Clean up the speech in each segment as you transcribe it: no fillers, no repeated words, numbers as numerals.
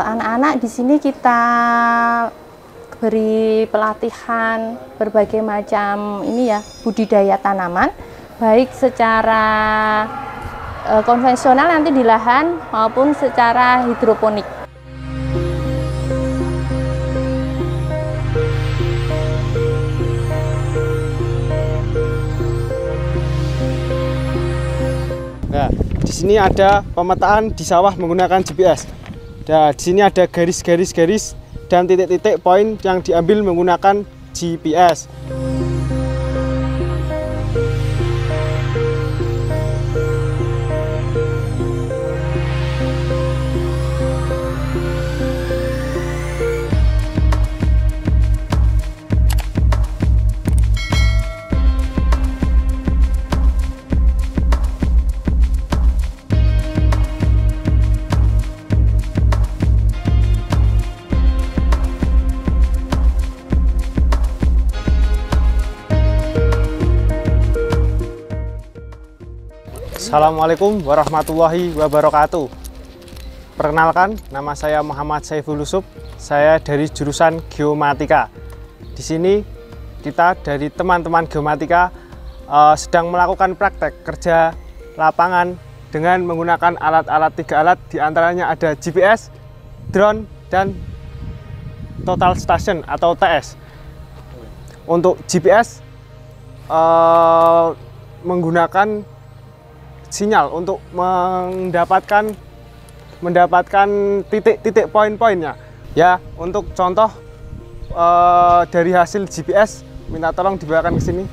anak-anak di sini kita beri pelatihan berbagai macam budidaya tanaman, baik secara konvensional nanti di lahan maupun secara hidroponik. Nah, di sini ada pemetaan di sawah menggunakan GPS. Nah, di sini ada garis-garis dan titik-titik poin yang diambil menggunakan GPS. Assalamualaikum warahmatullahi wabarakatuh. Perkenalkan, nama saya Muhammad Saiful Yusuf. Saya dari jurusan Geomatika. Di sini kita dari teman-teman Geomatika sedang melakukan praktek kerja lapangan dengan menggunakan alat-alat 3 alat, diantaranya ada GPS, drone, dan total station atau TS. Untuk GPS menggunakan sinyal untuk mendapatkan titik-titik poin-poinnya. Ya, untuk contoh dari hasil GPS, minta tolong dibawakan ke sini.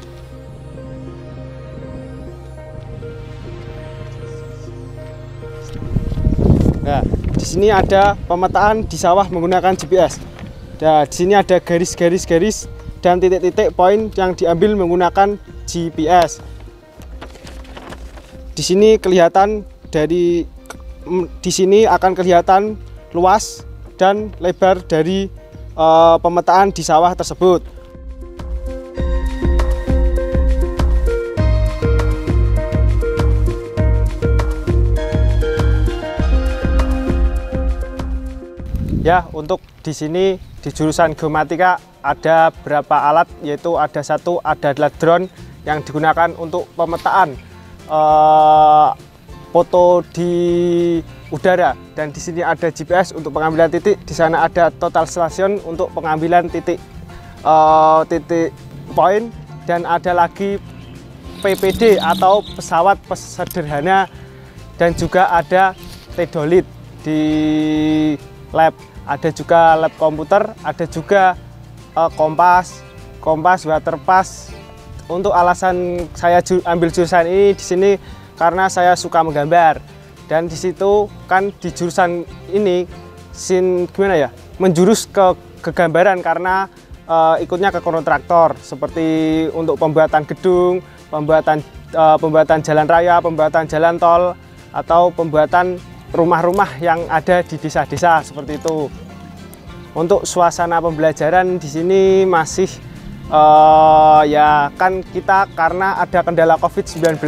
Nah, di sini ada pemetaan di sawah menggunakan GPS. Nah, di sini ada garis-garis dan titik-titik poin yang diambil menggunakan GPS. Di sini akan kelihatan luas dan lebar dari pemetaan di sawah tersebut. Ya, untuk di sini di jurusan Geomatika ada beberapa alat, yaitu ada adalah drone yang digunakan untuk pemetaan foto di udara, dan di sini ada GPS untuk pengambilan titik. Di sana ada total station untuk pengambilan titik poin, dan ada lagi PPD atau pesawat sederhana, dan juga ada tedolit di lab. Ada juga lab komputer, ada juga kompas, waterpass. Untuk alasan saya ambil jurusan ini di sini karena saya suka menggambar, dan di situ kan di jurusan ini menjurus ke gambaran karena ikutnya ke kontraktor, seperti untuk pembuatan gedung, pembuatan jalan raya, pembuatan jalan tol, atau pembuatan rumah-rumah yang ada di desa-desa seperti itu. Untuk suasana pembelajaran di sini masih ya kan kita karena ada kendala COVID-19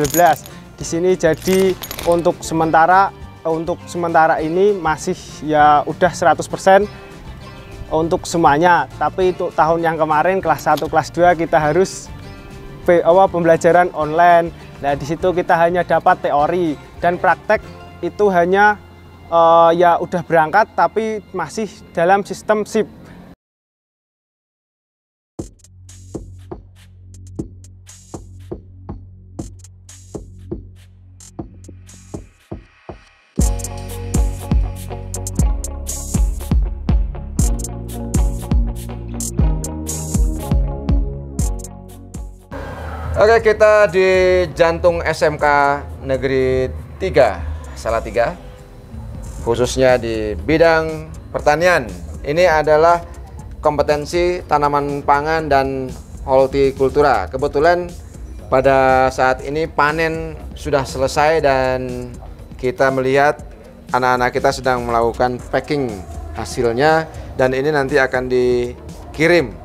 di sini, jadi untuk sementara ini masih ya udah 100% untuk semuanya. Tapi untuk tahun yang kemarin kelas 1, kelas 2 kita harus pembelajaran online. Nah, di situ kita hanya dapat teori, dan praktek itu hanya ya udah berangkat tapi masih dalam sistem SIP. Oke, kita di jantung SMK Negeri 3, Salatiga, khususnya di bidang pertanian. Ini adalah kompetensi tanaman pangan dan hortikultura. Kebetulan pada saat ini panen sudah selesai, dan kita melihat anak-anak kita sedang melakukan packing hasilnya, dan ini nanti akan dikirim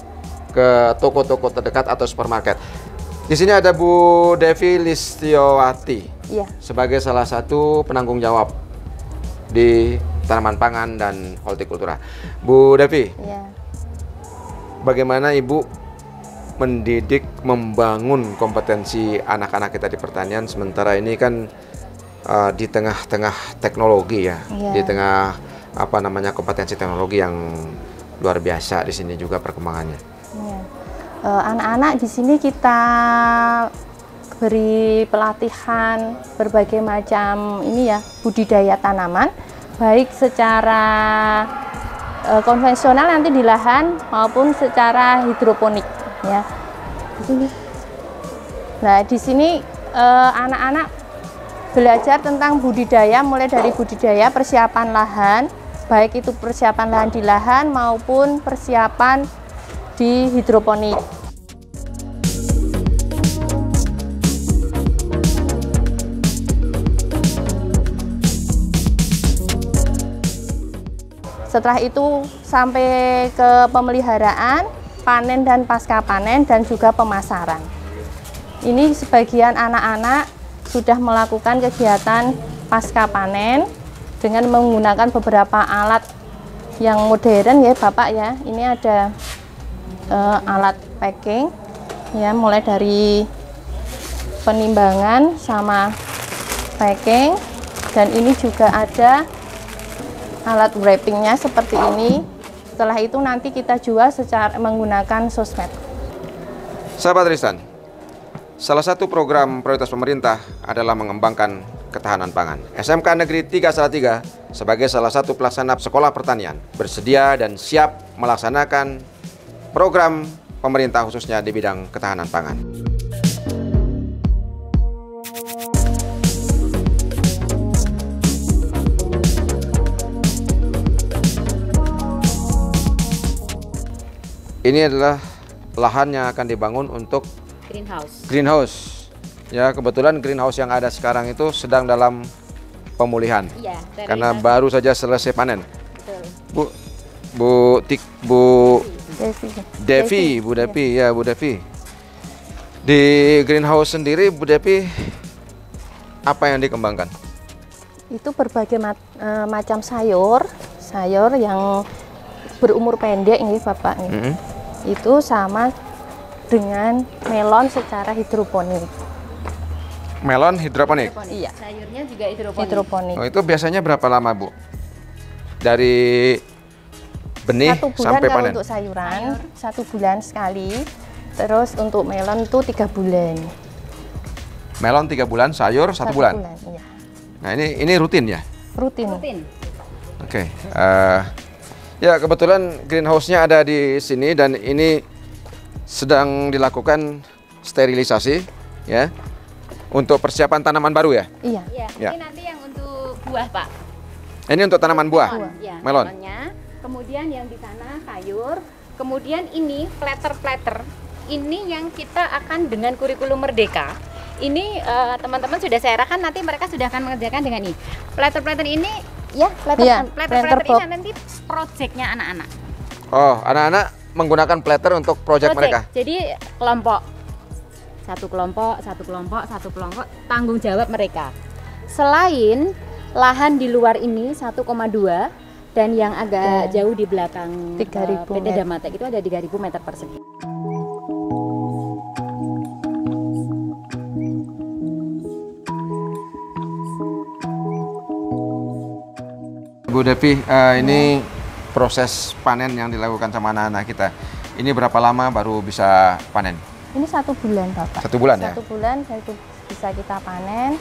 ke toko-toko terdekat atau supermarket. Di sini ada Bu Devi Listiowati, sebagai salah satu penanggung jawab di tanaman pangan dan hortikultura. Bu Devi, Ya. bagaimana Ibu mendidik, membangun kompetensi anak-anak kita di pertanian, sementara ini kan di tengah-tengah teknologi ya, Iya. di tengah kompetensi teknologi yang luar biasa di sini juga perkembangannya. Ya. Anak-anak di sini kita beri pelatihan berbagai macam ini ya, budidaya tanaman, baik secara konvensional nanti di lahan maupun secara hidroponik ya. Di sini. Nah, di sini anak-anak belajar tentang budidaya, mulai dari budidaya, persiapan lahan, baik itu persiapan lahan di lahan maupun persiapan di hidroponik. Setelah itu sampai ke pemeliharaan, panen dan pasca panen, dan juga pemasaran. Ini sebagian anak-anak sudah melakukan kegiatan pasca panen dengan menggunakan beberapa alat yang modern ya Bapak ya. Ini ada alat packing ya, mulai dari penimbangan sama packing, dan ini juga ada alat wrappingnya seperti ini. Setelah itu nanti kita jual secara menggunakan sosmed. Sahabat Ristan, salah satu program prioritas pemerintah adalah mengembangkan ketahanan pangan. SMK Negeri 3 Salatiga sebagai salah satu pelaksana sekolah pertanian bersedia dan siap melaksanakan program pemerintah khususnya di bidang ketahanan pangan. Ini adalah lahan yang akan dibangun untuk greenhouse. Ya, kebetulan greenhouse yang ada sekarang itu sedang dalam pemulihan. Iya, karena baru saja selesai panen. Betul. Bu Devi. Devi. Di greenhouse sendiri, Bu Devi, apa yang dikembangkan? Itu berbagai macam sayur yang berumur pendek nih Bapak nih. Itu sama dengan melon secara hidroponik. Melon hidroponik? Iya. Sayurnya juga hidroponik. Hidroponik. Oh, itu biasanya berapa lama, Bu? Dari benih 1 bulan sampai kalau panen? untuk sayuran, 1 bulan sekali. Terus untuk melon itu 3 bulan. Melon 3 bulan, sayur 1 bulan. Iya. Nah, ini rutin ya? Rutin. Oke. Ya, kebetulan greenhouse-nya ada di sini dan ini sedang dilakukan sterilisasi ya. Untuk persiapan tanaman baru ya? Iya. Ya, Ya. ini nanti yang untuk buah, Pak. Ini untuk tanaman buah? Ya, Melon. melonnya. Kemudian yang di sana sayur. Kemudian ini platter-platter. Ini yang kita akan dengan kurikulum Merdeka. Ini teman-teman sudah saya arahkan, nanti mereka sudah akan mengerjakan dengan ini. Platter-platter ini ya, Iya, platter-platter box. ini nanti proyeknya anak-anak. Oh, anak-anak menggunakan platter untuk proyek mereka? Jadi kelompok. Satu kelompok, tanggung jawab mereka. Selain lahan di luar ini 1,2 dan yang agak jauh di belakang 3.000 PT meter. Damatek itu ada 3.000 meter persegi. Bu Devi, ini proses panen yang dilakukan sama anak-anak kita. Ini berapa lama baru bisa panen? Ini 1 bulan Bapak. 1 bulan ya? 1 bulan itu bisa kita panen,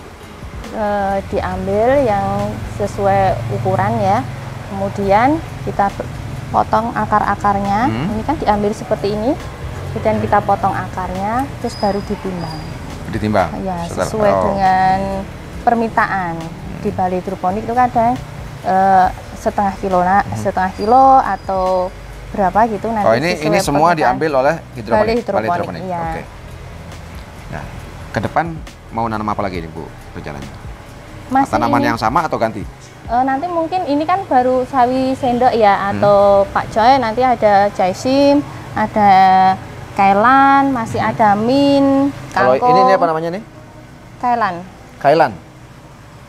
diambil yang sesuai ukuran ya. Kemudian kita potong akar-akarnya. Ini kan diambil seperti ini. Kemudian kita potong akarnya, terus baru ditimbang. Ditimbang? Ya, sesuai dengan permintaan. Di Bali hidroponik itu kadang setengah kilo atau berapa gitu nanti. Oh, ini semua diambil oleh hidroponik. Bali hidroponik. Iya. Oke. Nah, ke depan mau nanam apa lagi nih Bu rencananya? Tanaman yang sama atau ganti? Nanti mungkin ini kan baru sawi sendok ya, atau Pak Joy, nanti ada jaisim, ada kailan, masih ada min, Kalau kangkung. ini apa namanya nih? Kailan. Kailan.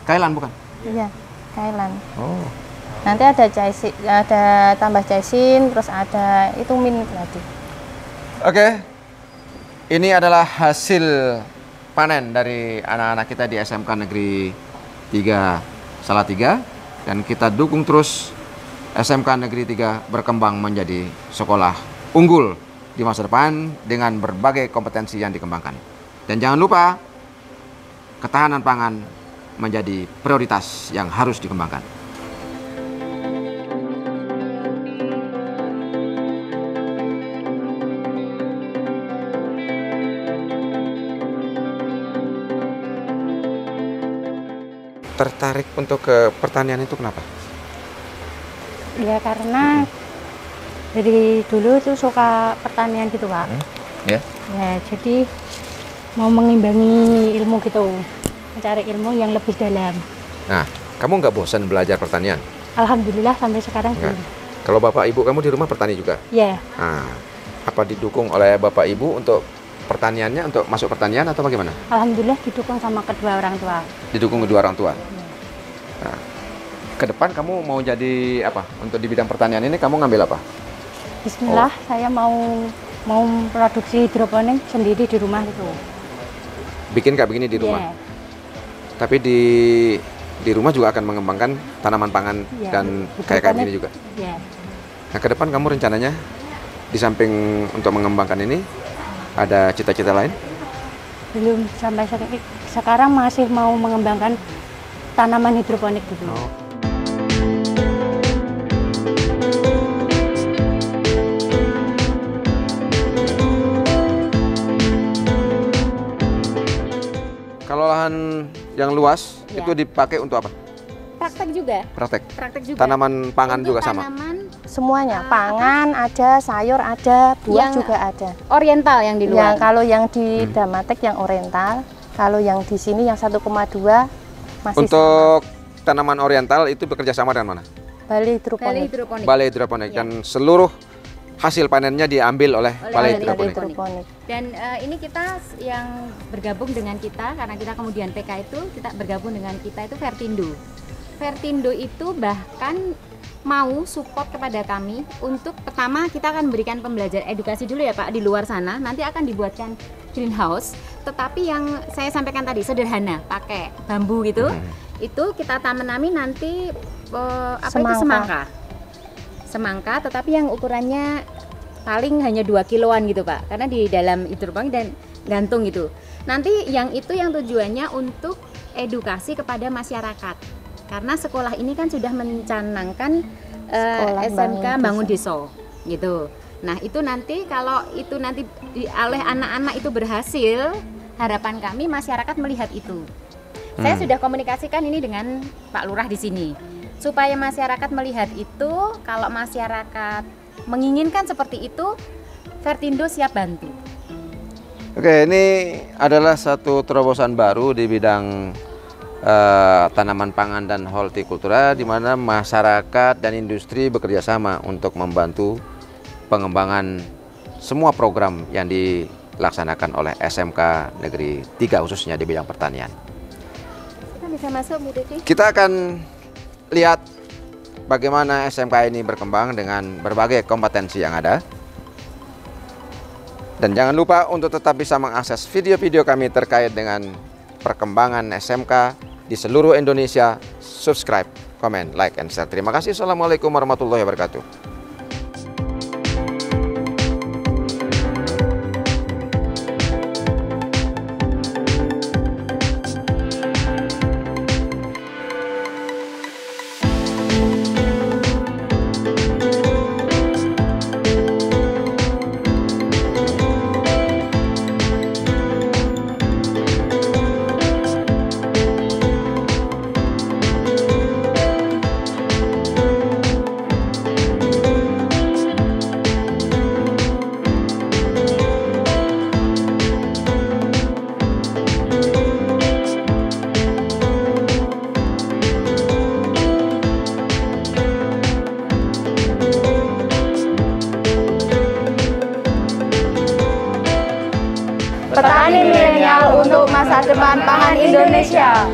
Kailan bukan? Iya, kailan. Oh. Nanti ada caisin, ada tambah caisin, terus ada itu min tadi. Oke, ini adalah hasil panen dari anak-anak kita di SMK Negeri 3 Salatiga, dan kita dukung terus SMK Negeri 3 berkembang menjadi sekolah unggul di masa depan dengan berbagai kompetensi yang dikembangkan. Dan jangan lupa, ketahanan pangan menjadi prioritas yang harus dikembangkan. Tertarik untuk ke pertanian itu kenapa? Ya karena dari dulu tuh suka pertanian gitu Pak. Ya. Ya jadi mau mengimbangi ilmu gitu, mencari ilmu yang lebih dalam. Nah, kamu nggak bosan belajar pertanian? Alhamdulillah sampai sekarang Nggak. belum. Kalau bapak ibu kamu di rumah bertani juga? Ya, Nah, apa didukung oleh bapak ibu untuk pertaniannya, untuk masuk pertanian atau bagaimana? alhamdulillah didukung sama kedua orang tua. Didukung kedua orang tua. Nah, ke depan kamu mau jadi apa? Untuk di bidang pertanian ini kamu ngambil apa? Bismillah, saya mau produksi hidroponik sendiri di rumah gitu. Bikin kayak begini di rumah. Ya, Tapi di rumah juga akan mengembangkan tanaman pangan ya, dan kayak hidroponik. begini juga. Ya, Nah, ke depan kamu rencananya di samping untuk mengembangkan ini ada cita-cita lain? belum sampai sekarang masih mau mengembangkan tanaman hidroponik gitu. Kalau lahan yang luas Ya. itu dipakai untuk apa? Praktek juga. Praktek. Praktek juga. Tanaman pangan Untuk juga sama. tanaman Semuanya, pangan ada, sayur ada, buah Yang juga ada. oriental yang di Yang luar. kalau yang di Damatek yang oriental, kalau yang di sini yang 1,2 masih Untuk tanaman oriental itu bekerja sama dengan mana? sama. Balai hidroponik. Balai hidroponik. Balai hidroponik. Ya. Dan seluruh hasil panennya diambil oleh Oleh balai balai hidroponik. hidroponik. Dan ini kita yang bergabung dengan kita, karena kita kemudian PK itu, kita bergabung dengan kita itu Vertindo. Vertindo itu bahkan mau support kepada kami untuk pertama kita akan berikan pembelajaran edukasi dulu ya Pak di luar sana, nanti akan dibuatkan greenhouse, tetapi yang saya sampaikan tadi sederhana, pakai bambu gitu, itu kita tanami nanti Semangka. semangka, tetapi yang ukurannya paling hanya 2 kiloan gitu Pak, karena di dalam hidroponik dan gantung gitu. Nanti yang itu yang tujuannya untuk edukasi kepada masyarakat. Karena sekolah ini kan sudah mencanangkan Sekolah SMK Bangun Bangun Desa gitu. Nah, itu nanti kalau itu nanti oleh anak-anak itu berhasil, harapan kami masyarakat melihat itu. Saya sudah komunikasikan ini dengan Pak Lurah di sini. Supaya masyarakat melihat itu, kalau masyarakat menginginkan seperti itu, Vertindo siap bantu. Oke, ini adalah satu terobosan baru di bidang tanaman pangan dan hortikultura, di mana masyarakat dan industri bekerja sama untuk membantu pengembangan semua program yang dilaksanakan oleh SMK Negeri 3 khususnya di bidang pertanian. Kita bisa masuk Bu Titi. Kita akan lihat bagaimana SMK ini berkembang dengan berbagai kompetensi yang ada. Dan jangan lupa untuk tetap bisa mengakses video-video kami terkait dengan perkembangan SMK di seluruh Indonesia. Subscribe, komen, like, and share. Terima kasih. Assalamualaikum warahmatullahi wabarakatuh. Petani milenial untuk masa depan pangan Indonesia.